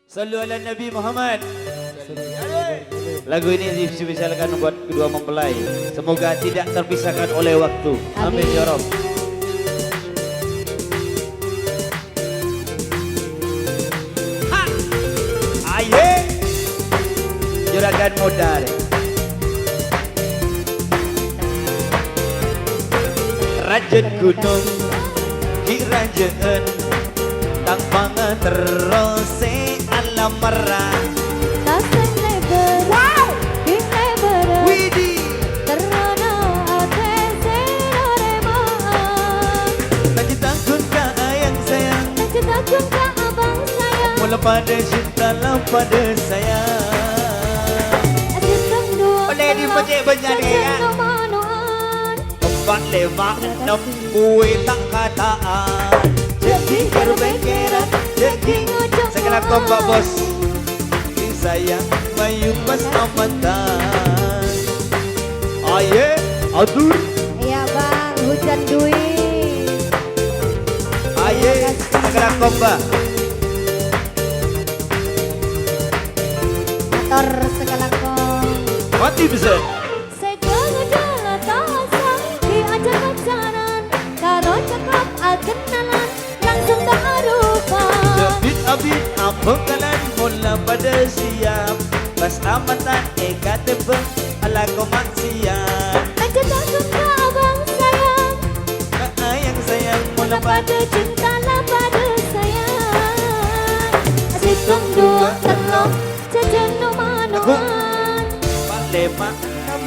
Sallu ala Nabi Muhammad. Lagu ini dispesialkan buat kedua mempelai. Semoga tidak terpisahkan oleh waktu. Amin ya Rabb. Ha! Aye. Juragan modal. Rajen gunung Kirajaan Tangpangan terose alam merah Taseng leber Wow Bing leber Widih Terana ate seroremaan Lagi takut kak ayang sayang Lagi takut kak abang sayang Mula pada cinta lah pada sayang Asyik dua Boleh dipecik banyak kan manuan 4, 5, 6 Kue tak kataan Jadi berbekeran Jadi ngocok Sekarang kompak bos Sayang Bayu pas amatan Aye Adur Iya bang hujan duit Aye Sekarang kompak Motor segala kong Mati bisa Segala jala tawasan Diajak pacaran Karo cakap kenalan Langsung tak rupa Abit apa kalan mula pada siap Pas amatan eka tebeng ala kau maksiat Lagi takut kak abang sayang Kak ayang sayang mula Mula pada cinta lah pada sayang Asyik dua telok Jajan no manuan Pak lima enam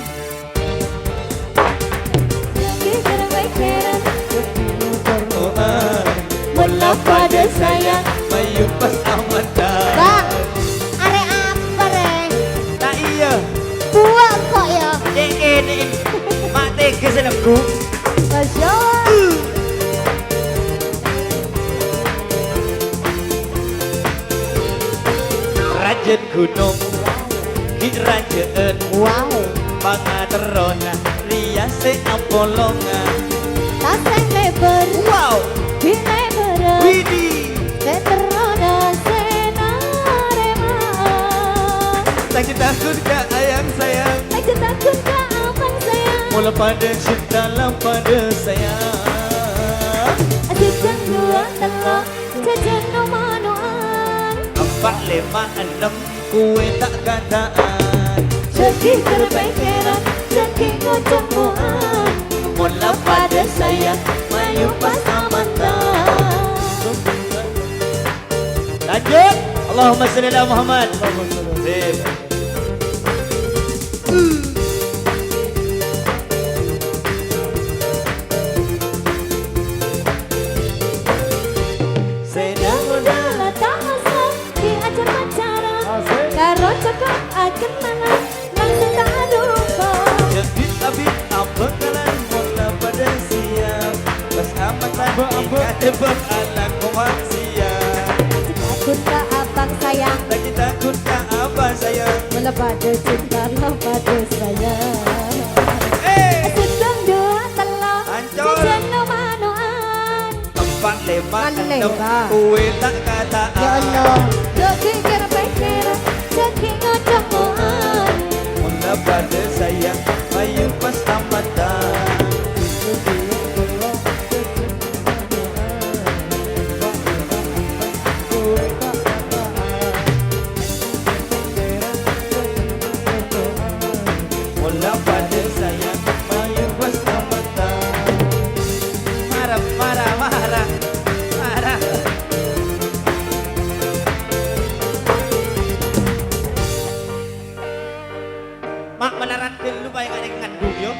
Lagi berbekeran Mula pada sayang Bayu pas amatan Bang, are apa re? Tak iya Buat kok ya? ini Mak tega senengku Masya Allah Rajen gunung Kirajaan Wow Pangaterona Riase Apolonga Taseng leber Wow Bin leber Widih Veterana senaremaan Lagi takut kak ayang sayang Lagi takut kak abang sayang Mula pada cinta lah pada sayang Asyik dua telok Jajan no manuan 4, 5, 6 Kue tak kataan Jadi berbekeran Jadi ngocok muan Mula pada sayang Mayu pas amatan Lanjut Allahumma salli ala Muhammad Sip. Sedang Udahlah tak asal Diajak pacaran Karo cakap kenalan Langsung tak lupa jadi abit apa kalan mula pada siap Pas amatan ika tebak ala kuat siap Takut kak abang sayang Lagi takut kak abang sayang Mula pada cinta lah pada sayang Sedang dua telok Hancur. Jajan no manuan 4, 5, Kan 6 lebar. Kue tak kataan Ya Allah Jadi berbekeran Jadi ngocok muan Mula pada sayang Mayu pas amatan Mula pada sayang Mayu pas amatan Marah, marah, marah Marah Mak melarat dulu bayang ada ngandung yo.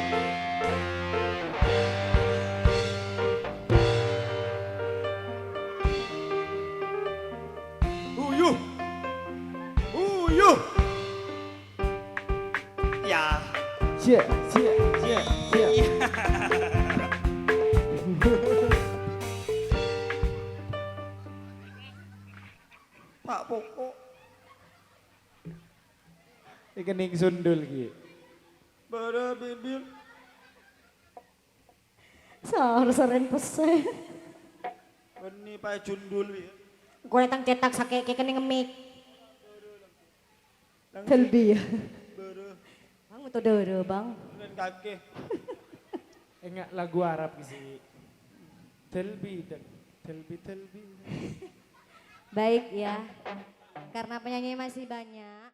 Uyuh. Uyuh. Ya. Cie, cie, cie, cie. Pak pokok Ikening sundul ki. bara bibir Sar-saren pesen Beni pa jundul ya. Gue tang cetak sakit kene ngemik. Telbi ya. Bang untuk doro bang. Dan kaki. Enggak lagu Arab sih. Telbi. Baik ya. Karena penyanyi masih banyak.